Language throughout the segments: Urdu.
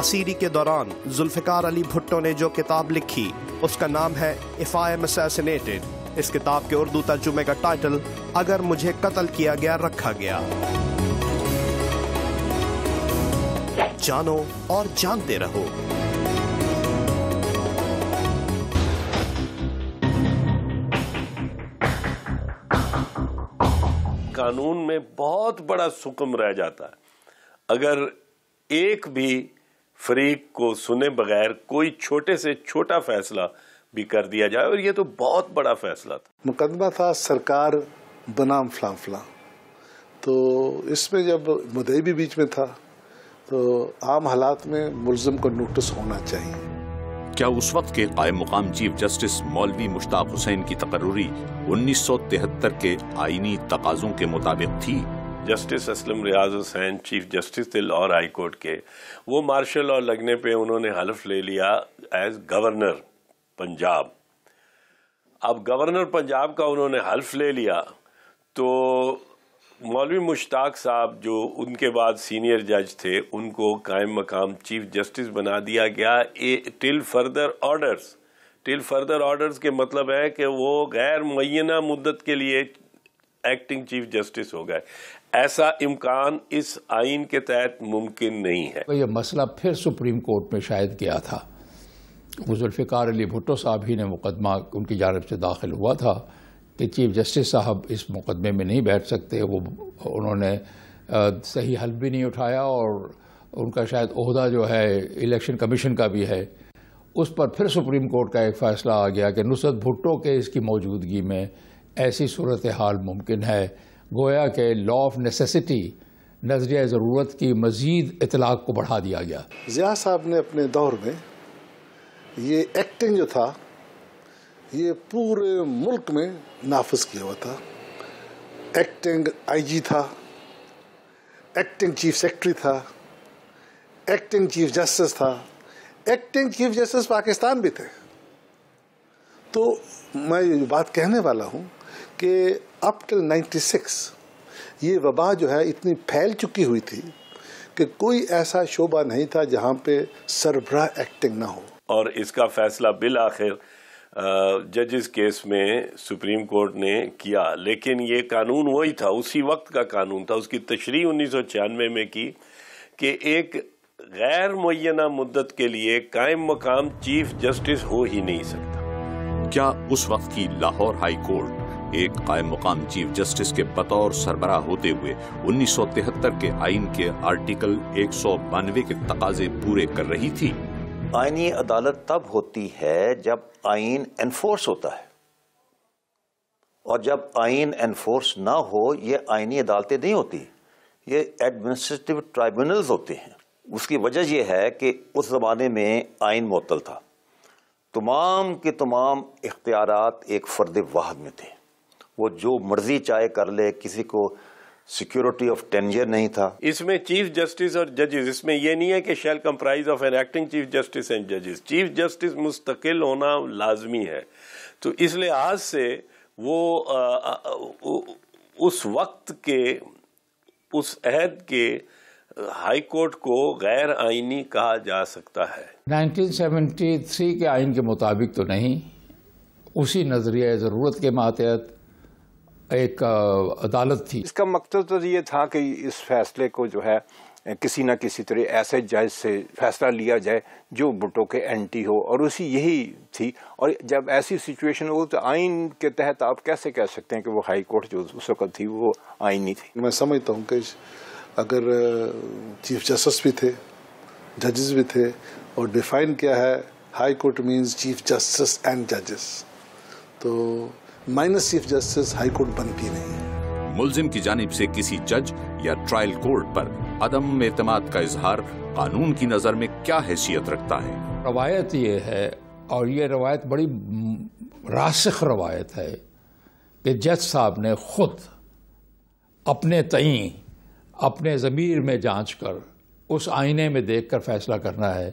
اسیری کے دوران ذوالفقار علی بھٹو نے جو کتاب لکھی اس کا نام ہے اف آئی ایم اسیسینیٹڈ۔ اس کتاب کے اردو ترجمے کا ٹائٹل اگر مجھے قتل کیا گیا رکھا گیا۔ جانو اور جانتے رہو۔ قانون میں بہت بڑا سکم رہ جاتا ہے اگر ایک بھی فریق کو سنے بغیر کوئی چھوٹے سے چھوٹا فیصلہ بھی کر دیا جائے، اور یہ تو بہت بڑا فیصلہ تھا۔ مقدمہ تھا سرکار بنام فلاں فلاں، تو اس میں جب مدعی بھی بیچ میں تھا تو عام حالات میں ملزم کو نوٹس ہونا چاہیے۔ کیا اس وقت کے قائم مقام چیف جسٹس مولوی مشتاق حسین کی تقرری 1973 کے آئینی تقاضوں کے مطابق تھی؟ جسٹس اسلم ریاض حسین چیف جسٹس تھے لاہور ہائی کورٹ کے، وہ مارشل لاء لگنے پہ انہوں نے حلف لے لیا ایز گورنر پنجاب۔ اب گورنر پنجاب کا انہوں نے حلف لے لیا تو مولوی مشتاق صاحب جو ان کے بعد سینئر جج تھے ان کو قائم مقام چیف جسٹس بنا دیا گیا ٹل فردر آرڈرز۔ ٹل فردر آرڈرز کے مطلب ہے کہ وہ غیر معینہ مدت کے لیے ایکٹنگ چیف جسٹس ہو گئے۔ ایسا امکان اس آئین کے تحت ممکن نہیں ہے۔ یہ مسئلہ پھر سپریم کورٹ میں شاید گیا تھا، ذوالفقار علی بھٹو صاحب ہی نے مقدمہ ان کی جانب سے داخل ہوا تھا کہ چیف جسٹس صاحب اس مقدمے میں نہیں بیٹھ سکتے، انہوں نے صحیح حلف بھی نہیں اٹھایا، اور ان کا شاید عہدہ جو ہے الیکشن کمیشن کا بھی ہے۔ اس پر پھر سپریم کورٹ کا ایک فیصلہ آ گیا کہ نصرت بھٹو کے اس کی موجودگی میں ایسی صورتحال ممکن ہے، گویا کہ لا آف نیسیسٹی، نظریہ ضرورت کی مزید اطلاق کو بڑھا دیا گیا۔ ضیاء صاحب نے اپنے دور میں یہ ایکٹنگ جو تھا یہ پورے ملک میں نافذ کیا ہوا تھا۔ ایکٹنگ آئی جی تھا، ایکٹنگ چیف سیکرٹری تھا، ایکٹنگ چیف جسٹس تھا، ایکٹنگ چیف جسٹس پاکستان بھی تھے۔ تو میں یہ بات کہنے والا ہوں کہ اپ ٹل 96 یہ وبا جو ہے اتنی پھیل چکی ہوئی تھی کہ کوئی ایسا شعبہ نہیں تھا جہاں پہ سربراہ ایکٹنگ نہ ہو۔ اور اس کا فیصلہ بالآخر ججز کیس میں سپریم کورٹ نے کیا، لیکن یہ قانون وہی تھا، اسی وقت کا قانون تھا۔ اس کی تشریح 1996 میں کی کہ ایک غیر معینہ مدت کے لیے قائم مقام چیف جسٹس ہو ہی نہیں سکتا۔ کیا اس وقت کی لاہور ہائی کورٹ ایک قائم مقام چیف جسٹس کے بطور سربراہ ہوتے ہوئے 1973 کے آئین کے آرٹیکل 192 کے تقاضے پورے کر رہی تھی؟ آئینی عدالت تب ہوتی ہے جب آئین انفورس ہوتا ہے، اور جب آئین انفورس نہ ہو یہ آئینی عدالتیں نہیں ہوتی، یہ ایڈمنسٹریٹو ٹرائبونلز ہوتے ہیں۔ اس کی وجہ یہ ہے کہ اس زمانے میں آئین معطل تھا، تمام کے تمام اختیارات ایک فرد واحد میں تھے، وہ جو مرضی چاہے کر لے، کسی کو سیکورٹی آف ٹینجر نہیں تھا۔ اس میں چیف جسٹس اور ججز، اس میں یہ نہیں ہے کہ shall comprise of an acting chief justice and ججز، چیف جسٹس مستقل ہونا لازمی ہے۔ تو اس لحاظ سے وہ اس وقت کے اس عہد کے ہائی کورٹ کو غیر آئینی کہا جا سکتا ہے۔ 1973 کے آئین کے مطابق تو نہیں، اسی نظریہ ضرورت کے ماتحت ایک عدالت تھی۔ اس کا مقصد تو یہ تھا کہ اس فیصلے کو جو ہے کسی نہ کسی طرح ایسے جج سے فیصلہ لیا جائے جو بھٹو کے اینٹی ہو، اور اسی یہی تھی۔ اور جب ایسی سچویشن ہو تو آئین کے تحت آپ کیسے کہہ سکتے ہیں کہ وہ ہائی کورٹ جو اس وقت تھی وہ آئینی تھی؟ میں سمجھتا ہوں کہ اگر چیف جسٹس بھی تھے، ججز بھی تھے، اور ڈیفائن کیا ہے high court means chief justice and ججز، تو minus chief justice high court بنتی نہیں۔ ملزم کی جانب سے کسی جج یا ٹرائل کورٹ پر عدم اعتماد کا اظہار قانون کی نظر میں کیا حیثیت رکھتا ہے؟ روایت یہ ہے، اور یہ روایت بڑی راسخ روایت ہے، کہ جج صاحب نے خود اپنے تئیں اپنے ضمیر میں جانچ کر اس آئینے میں دیکھ کر فیصلہ کرنا ہے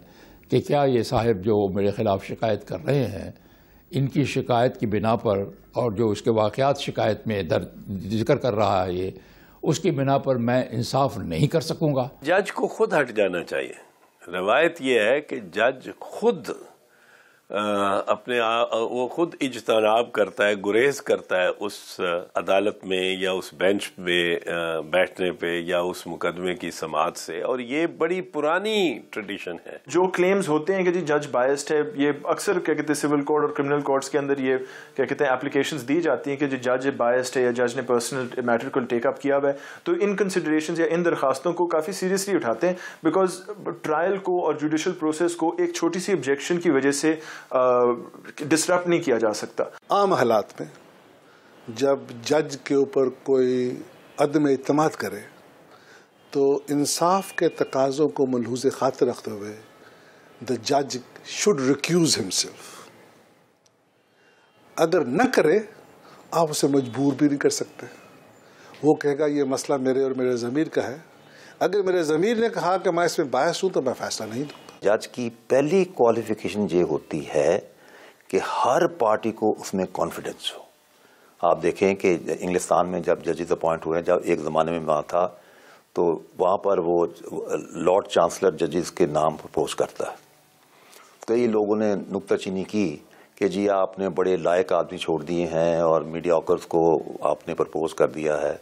کہ کیا یہ صاحب جو میرے خلاف شکایت کر رہے ہیں، ان کی شکایت کی بنا پر، اور جو اس کے واقعات شکایت میں ذکر کر رہا ہے اس کی بنا پر میں انصاف نہیں کر سکوں گا۔ جج کو خود ہٹ جانا چاہیے، روایت یہ ہے کہ جج خود وہ خود اجتناب کرتا ہے، گریز کرتا ہے اس عدالت میں یا اس بینچ پہ بیٹھنے پہ یا اس مقدمے کی سماعت سے، اور یہ بڑی پرانی ٹریڈیشن ہے۔ جو کلیمز ہوتے ہیں کہ جی جج بائسڈ ہے، یہ اکثر کیا کہتے ہیں سول کوڈ اور کرمنل کوڈز کے اندر یہ کیا کہتے ہیں اپلیکیشنز دی جاتی ہیں کہ جی جج بائسڈ ہے یا جج نے پرسنل میٹر کو ٹیک اپ کیا ہوا ہے، تو ان کنسیڈریشنز یا ان درخواستوں کو کافی سیریسلی اٹھاتے ہیں، بیکاز ٹرائل کو اور جوڈیشل پروسیس کو ایک چھوٹی سی آبجیکشن کی وجہ سے ڈسٹرپ نہیں کیا جا سکتا۔ عام حالات میں جب جج کے اوپر کوئی عدم اعتماد کرے تو انصاف کے تقاضوں کو ملحوظ خاطر رکھتے ہوئے the judge should recuse himself۔ اگر نہ کرے آپ اسے مجبور بھی نہیں کر سکتے، وہ کہے گا یہ مسئلہ میرے اور میرے ضمیر کا ہے، اگر میرے ضمیر نے کہا کہ میں اس میں باعث ہوں تو میں فیصلہ نہیں دوں گا۔ جج کی پہلی کوالیفیکیشن یہ ہوتی ہے کہ ہر پارٹی کو اس میں کانفیڈنس ہو۔ آپ دیکھیں کہ انگلستان میں جب ججز اپوائنٹ ہوئے، جب ایک زمانے میں وہاں تھا تو وہاں پر وہ لارڈ چانسلر ججز کے نام پرپوز کرتا ہے۔ کئی لوگوں نے نکتہ چینی کی کہ جی آپ نے بڑے لائق آدمی چھوڑ دیے ہیں اور میڈیاکرز کو آپ نے پرپوز کر دیا ہے،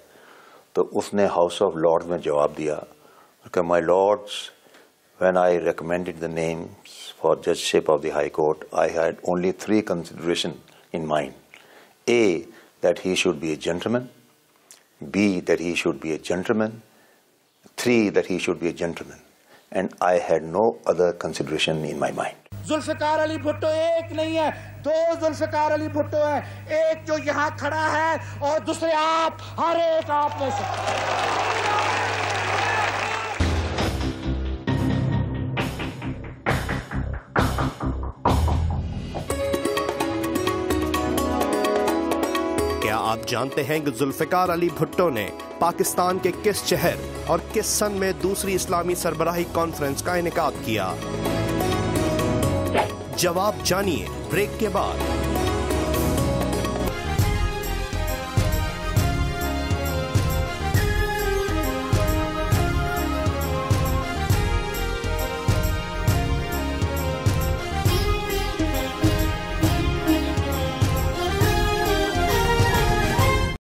تو اس نے ہاؤس آف لارڈز میں جواب دیا کہ مائی Lords, when I recommended the names for judgeship of the High Court, I had only 3 considerations in mind. A, that he should be a gentleman. B, that he should be a gentleman. 3, that he should be a gentleman. And I had no other consideration in my mind. Zulfikar Ali Bhutto ایک نہیں ہے، 2 ذوالفقار علی بھٹو ہے، ایک جو یہاں کھڑا ہے اور دوسرے آپ، ہر ایک آپ میں سے۔ کیا آپ جانتے ہیں کہ ذوالفقار علی بھٹو نے پاکستان کے کس شہر اور کس سن میں دوسری اسلامی سربراہی کانفرنس کا انعقاد کیا؟ جواب جانیے بریک کے بعد۔